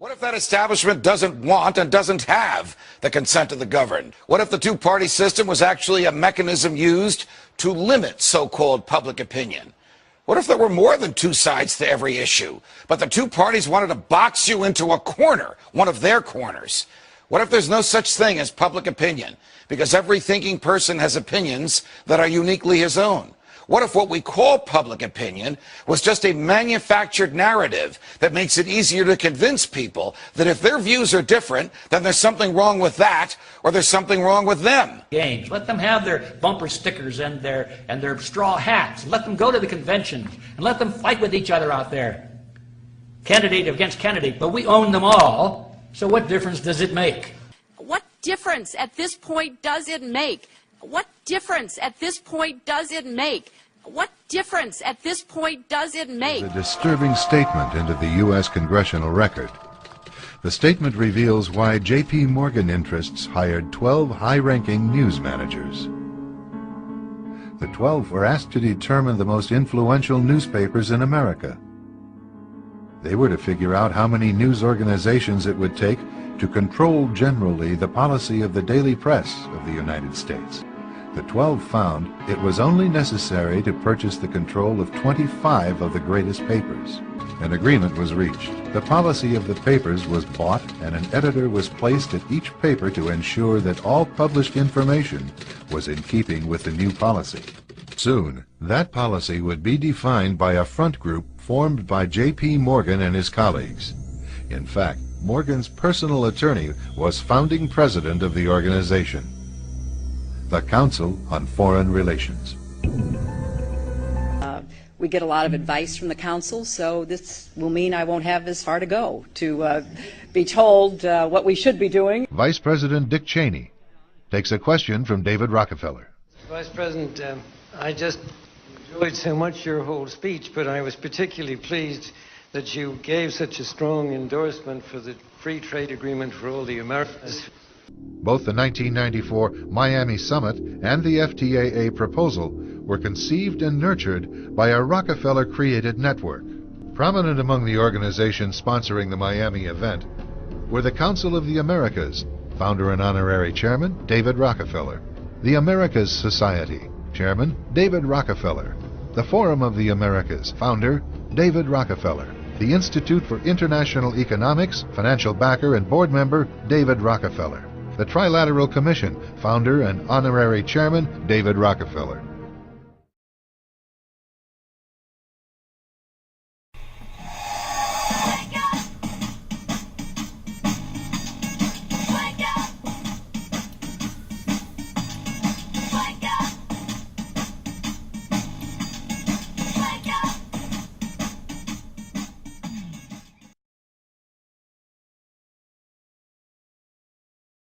What if that establishment doesn't want and doesn't have the consent of the governed? What if the two-party system was actually a mechanism used to limit so-called public opinion? What if there were more than two sides to every issue, but the two parties wanted to box you into a corner, one of their corners? What if there's no such thing as public opinion, because every thinking person has opinions that are uniquely his own? What if what we call public opinion was just a manufactured narrative that makes it easier to convince people that if their views are different, then there's something wrong with that, or there's something wrong with them? Games. Let them have their bumper stickers and their straw hats. Let them go to the conventions and let them fight with each other out there, candidate against candidate. But we own them all. So what difference does it make? What difference at this point does it make? What difference at this point does it make? What difference at this point does it make? A disturbing statement into the U.S. congressional record. The statement reveals why J.P. Morgan interests hired 12 high-ranking news managers. The 12 were asked to determine the most influential newspapers in America. They were to figure out how many news organizations it would take to control generally the policy of the daily press of the United States. The 12 found it was only necessary to purchase the control of 25 of the greatest papers. An agreement was reached. The policy of the papers was bought, and an editor was placed at each paper to ensure that all published information was in keeping with the new policy. Soon, that policy would be defined by a front group formed by J.P. Morgan and his colleagues. In fact, Morgan's personal attorney was founding president of the organization, the Council on Foreign Relations. We get a lot of advice from the Council, so this will mean I won't have as far to go to be told what we should be doing. Vice President Dick Cheney takes a question from David Rockefeller. Vice President, I just enjoyed so much your whole speech, but I was particularly pleased that you gave such a strong endorsement for the free trade agreement for all the Americas. Both the 1994 Miami Summit and the FTAA proposal were conceived and nurtured by a Rockefeller-created network. Prominent among the organizations sponsoring the Miami event were the Council of the Americas, founder and honorary chairman David Rockefeller; the Americas Society, chairman David Rockefeller; the Forum of the Americas, founder David Rockefeller; the Institute for International Economics, financial backer and board member David Rockefeller; the Trilateral Commission, founder and honorary chairman David Rockefeller;